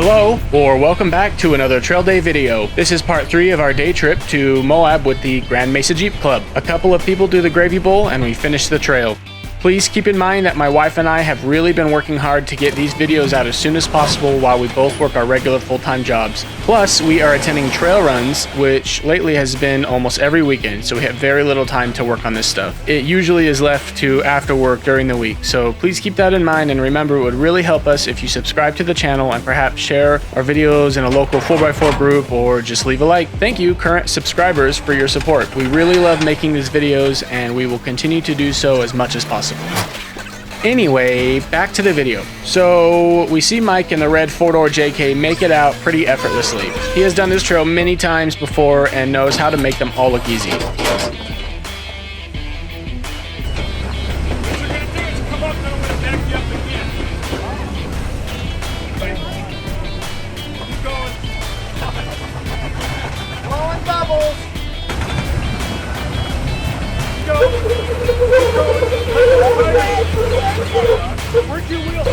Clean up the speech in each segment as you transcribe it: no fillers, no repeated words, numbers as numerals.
Hello, or welcome back to another trail day video. This is part 3 of our day trip to Moab with the Grand Mesa Jeep Club. A couple of people do the gravy bowl and we finish the trail. Please keep in mind that my wife and I have really been working hard to get these videos out as soon as possible while we both work our regular full-time jobs. Plus, we are attending trail runs, which lately has been almost every weekend, so we have very little time to work on this stuff. It usually is left to after work during the week, so please keep that in mind and remember it would really help us if you subscribe to the channel and perhaps share our videos in a local 4x4 group or just leave a like. Thank you, current subscribers, for your support. We really love making these videos and we will continue to do so as much as possible. Anyway, back to the video. So we see Mike in the red 4-door JK make it out pretty effortlessly. He has done this trail many times before and knows how to make them all look easy. Blowing bubbles. Where'd you wheel?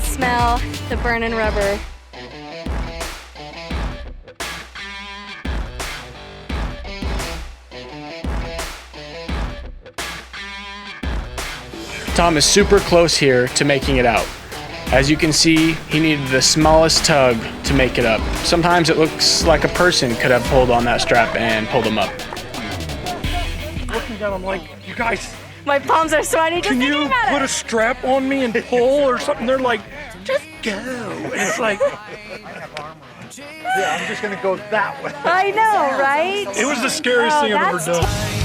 Smell the burning rubber. Tom is super close here to making it out. As you can see, he needed the smallest tug to make it up. Sometimes it looks like a person could have pulled on that strap and pulled him up. Looking down, I'm like, you guys, My palms are sweaty just can you thinking about put it. a strap on me and pull or something? They're like, just go. And it's like, yeah, I'm just gonna go that way. I know, right? It was the scariest thing I've ever that's done.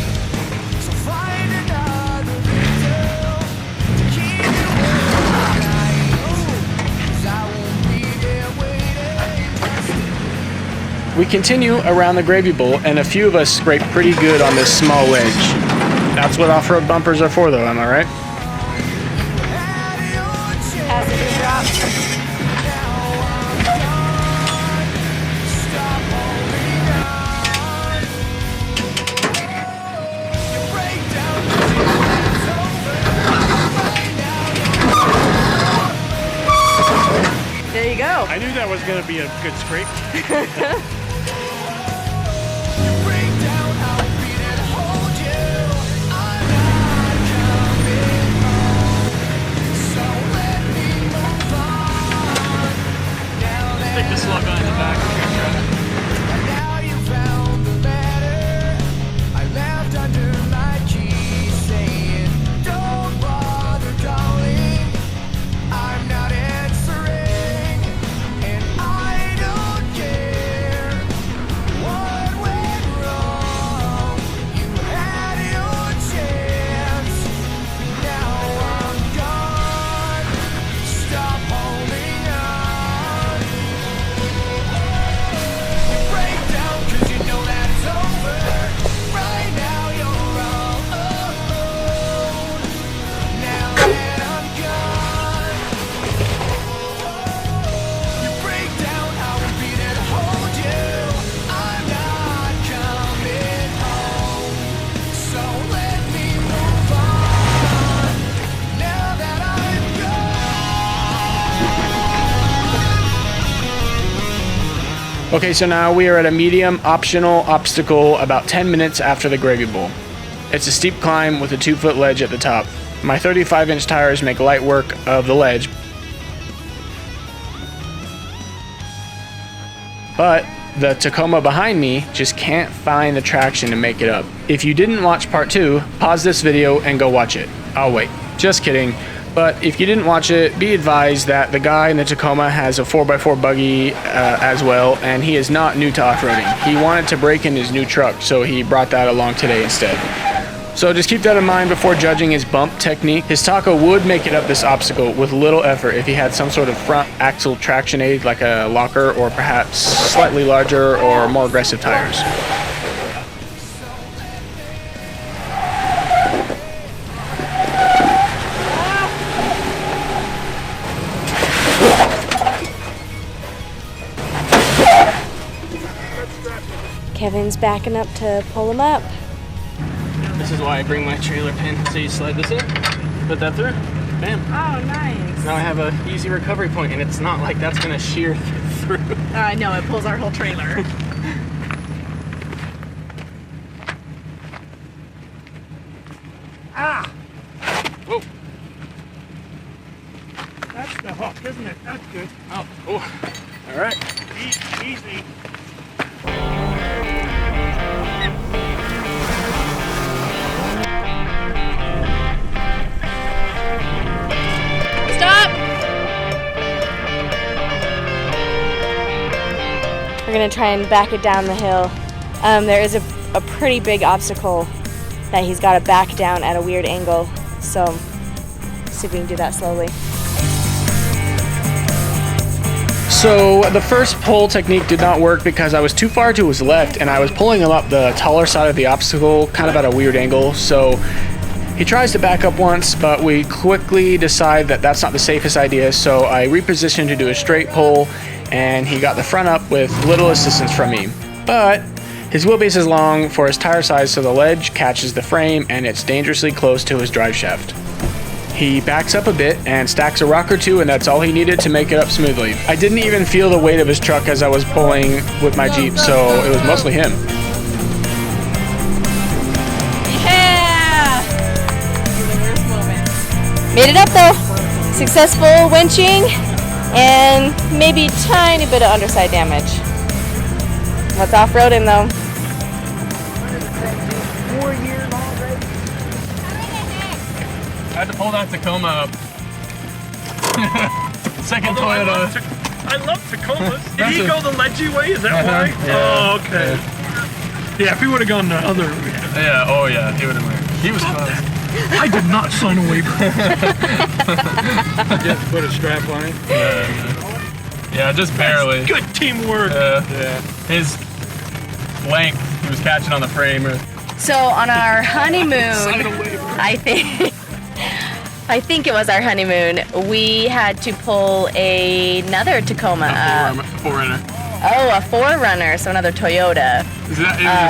We continue around the gravy bowl and a few of us scrape pretty good on this small ledge. That's what off-road bumpers are for though, am I right? Passenger drop. There you go. I knew that was gonna be a good scrape. Stick the slug on in the back of your truck. Okay, so now we are at a medium optional obstacle about 10 minutes after the gravy bowl. It's a steep climb with a 2-foot ledge at the top. My 35-inch tires make light work of the ledge, but the Tacoma behind me just can't find the traction to make it up. If you didn't watch part 2, pause this video and go watch it. I'll wait. Just kidding. But if you didn't watch it, be advised that the guy in the Tacoma has a 4x4 buggy as well, and he is not new to off-roading. He wanted to break in his new truck, so he brought that along today instead. So just keep that in mind before judging his bump technique. His Taco would make it up this obstacle with little effort if he had some sort of front axle traction aid like a locker or perhaps slightly larger or more aggressive tires. Kevin's backing up to pull him up. This is why I bring my trailer pin. So you slide this in, put that through, bam. Oh, nice. Now I have a easy recovery point, and it's not like that's gonna shear through. I know, it pulls our whole trailer. Ah! Whoa. That's the hook, isn't it? That's good. Oh, all right. Easy. Stop! We're gonna try and back it down the hill. There is a pretty big obstacle that he's got to back down at a weird angle. So, see if we can do that slowly. So the first pull technique did not work because I was too far to his left and I was pulling him up the taller side of the obstacle, kind of at a weird angle. So he tries to back up once, but we quickly decide that that's not the safest idea. So I repositioned to do a straight pull, and he got the front up with little assistance from me. But his wheelbase is long for his tire size, so the ledge catches the frame and it's dangerously close to his drive shaft. He backs up a bit and stacks a rock or two, and that's all he needed to make it up smoothly. I didn't even feel the weight of his truck as I was pulling with my Jeep, so it was mostly him. Yeah! The worst moments. Made it up though. Successful winching and maybe tiny bit of underside damage. Let's off-road him though. 4 years already. I had to pull that Tacoma up. Second Although Toyota. I love Tacomas. Did That's he go the ledgy way? Is that why? Yeah. Oh, okay. Yeah, if he would have gone the other way. Yeah, oh yeah, he would have learned. He was close. I did not sign a waiver. Just put a strap on it. Yeah, just barely. Good teamwork. Yeah. His length, he was catching on the frame. So on our honeymoon, Sign a waiver. I think it was our honeymoon, we had to pull another Tacoma up. Forerunner. Oh, a 4Runner, so another Toyota. It was the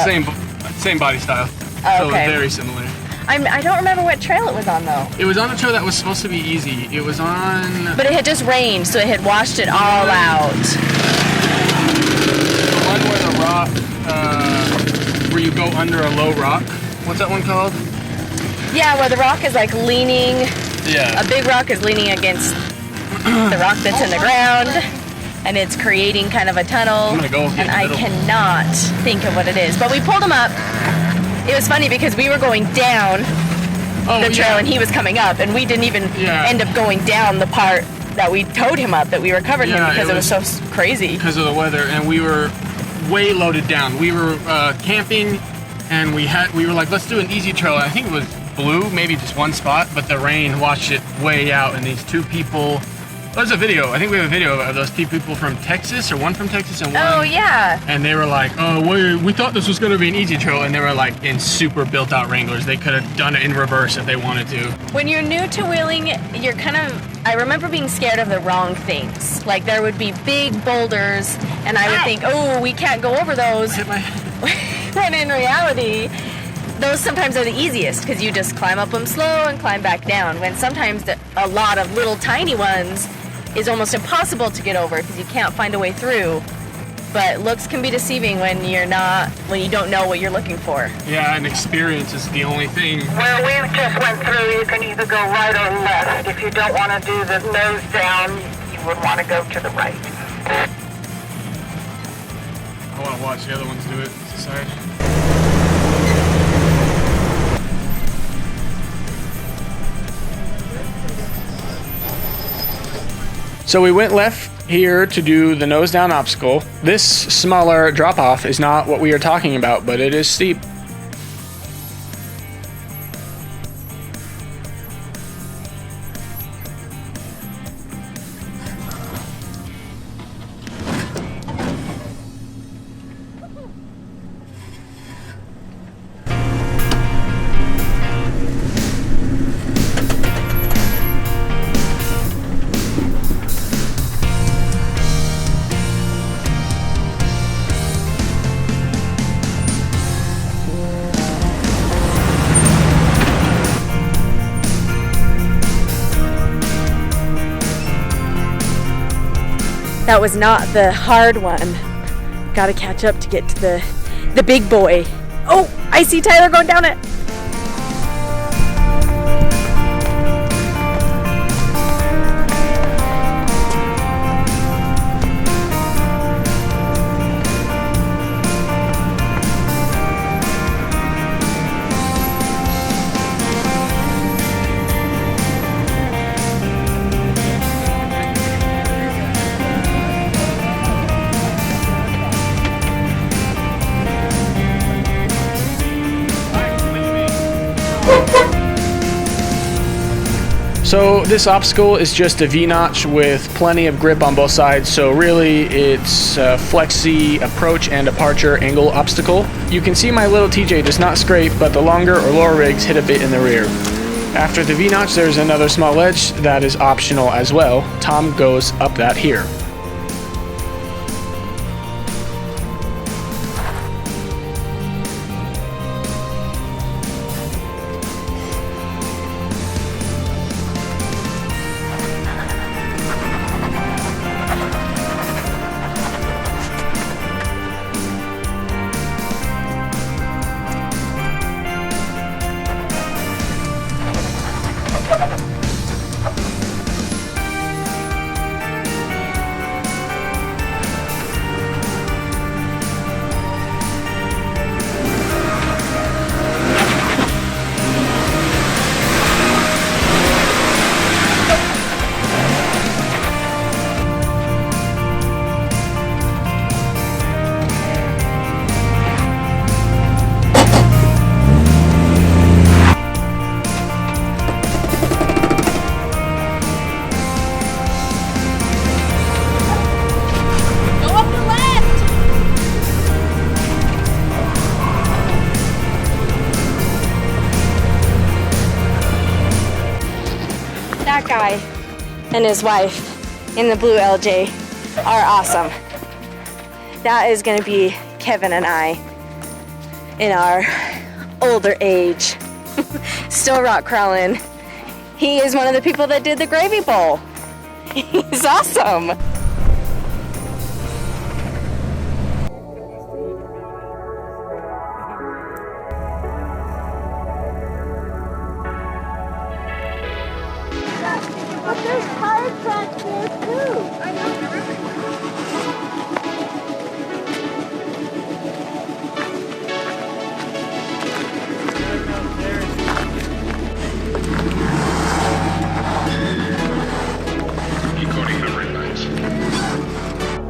same body style. So it was Okay. very similar. I don't remember what trail it was on though. It was on a trail that was supposed to be easy. It was on But it had just rained, so it had washed it all out. the one where the rock, where you go under a low rock. What's that one called? Yeah, where the rock is like leaning, Yeah. a big rock is leaning against the rock that's in the ground, and it's creating kind of a tunnel. I'm gonna go get and in the I middle. cannot think of what it is. But we pulled him up. It was funny because we were going down the trail and he was coming up, and we didn't even end up going down the part that we towed him up, that we recovered him, because it was so crazy. Because of the weather, and we were way loaded down. We were camping, and we were like, let's do an easy trail. I think it was blue, maybe just one spot, but the rain washed it way out, and these two people. There's a video. I think we have a video of those two people from Texas, or one from Texas and one. Oh yeah. And they were like, oh, we thought this was going to be an easy trail, and they were like in super built-out Wranglers. They could have done it in reverse if they wanted to. When you're new to wheeling, you're kind of, I remember being scared of the wrong things. Like there would be big boulders, and I would think, oh, we can't go over those. Hit my head. When in reality, those sometimes are the easiest, because you just climb up them slow and climb back down. When sometimes a lot of little tiny ones is almost impossible to get over because you can't find a way through. But looks can be deceiving when you don't know what you're looking for. Yeah, and experience is the only thing. Where we just went through, you can either go right or left. If you don't want to do the nose down, you would want to go to the right. I want to watch the other ones do it. It's the side. So we went left here to do the nose down obstacle. This smaller drop off is not what we are talking about, but it is steep. That was not the hard one. Gotta catch up to get to the big boy. Oh, I see Tyler going down it. So this obstacle is just a V-notch with plenty of grip on both sides, so really it's a flexy approach and departure angle obstacle. You can see my little TJ does not scrape, but the longer or lower rigs hit a bit in the rear. After the V-notch there's another small ledge that is optional as well. Tom goes up that here. That guy and his wife in the blue LJ are awesome. That is gonna be Kevin and I in our older age. Still rock crawling. He is one of the people that did the gravy bowl. He's awesome. But there's tire tracks there too. I know. Decoding memory lines.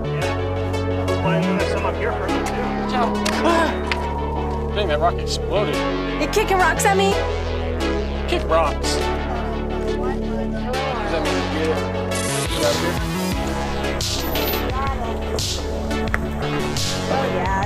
Yeah. Well, there's some up here for me too. Dang, that rock exploded. You kicking rocks at me? Kick rocks. Does that mean you get it? Oh yeah,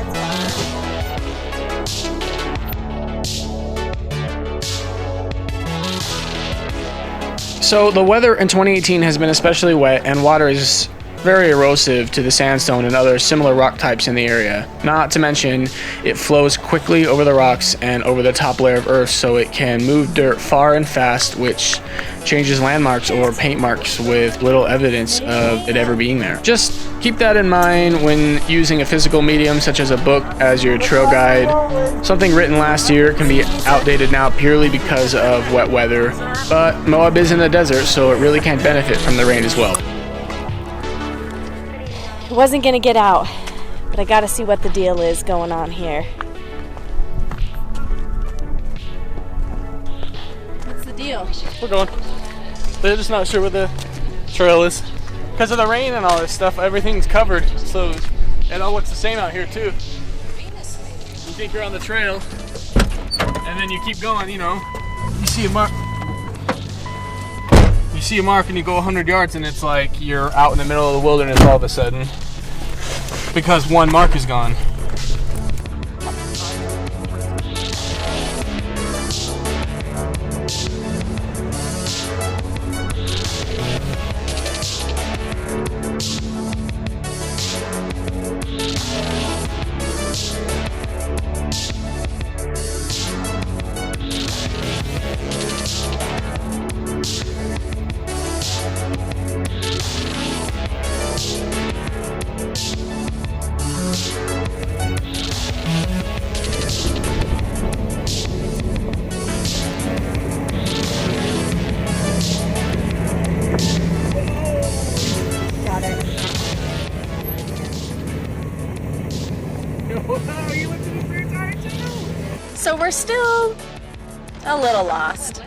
it's So the weather in 2018 has been especially wet and water is very erosive to the sandstone and other similar rock types in the area. Not to mention, it flows quickly over the rocks and over the top layer of earth, so it can move dirt far and fast, which changes landmarks or paint marks with little evidence of it ever being there. Just keep that in mind when using a physical medium such as a book as your trail guide. Something written last year can be outdated now purely because of wet weather, but Moab is in the desert, so it really can benefit from the rain as well. I wasn't gonna get out, but I gotta see what the deal is going on here. What's the deal? We're going. They're just not sure where the trail is. Because of the rain and all this stuff, everything's covered, so it all looks the same out here too. You think you're on the trail, and then you keep going, you know, you see a mark. You see a mark and you go 100 yards and it's like you're out in the middle of the wilderness all of a sudden. Because one mark is gone. a little lost.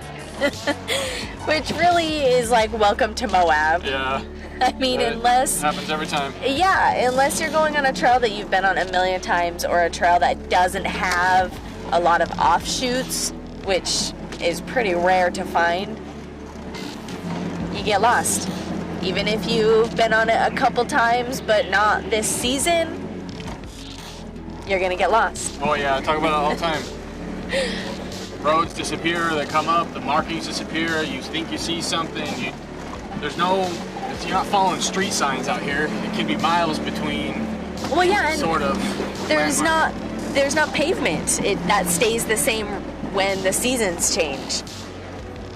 Which really is like welcome to Moab. Yeah. I mean, unless... happens every time. Yeah, unless you're going on a trail that you've been on a million times or a trail that doesn't have a lot of offshoots, which is pretty rare to find, you get lost. Even if you've been on it a couple times, but not this season, you're gonna get lost. Oh yeah, I talk about it all the time. Roads disappear, they come up, the markings disappear, you think you see something, you're not following street signs out here. It can be miles between. Well, yeah, and sort of. there's not pavement. That stays the same when the seasons change.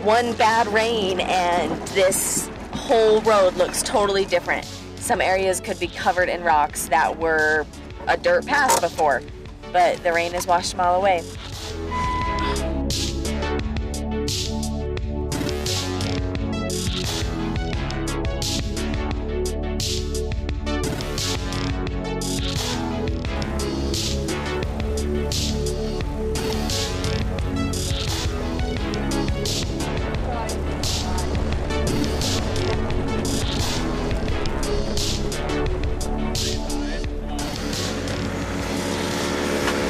One bad rain and this whole road looks totally different. Some areas could be covered in rocks that were a dirt path before, but the rain has washed them all away.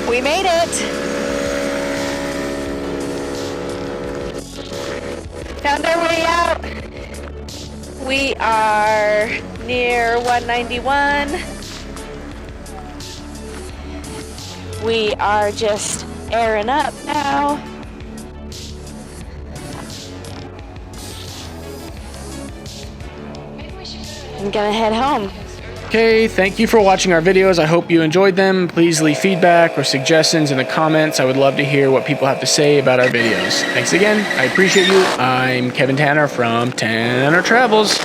We made it! Found our way out! We are near 191. We are just airing up now. I'm gonna head home. Okay, thank you for watching our videos. I hope you enjoyed them. Please leave feedback or suggestions in the comments. I would love to hear what people have to say about our videos. Thanks again. I appreciate you. I'm Kevin Tanner from Tanner Travels.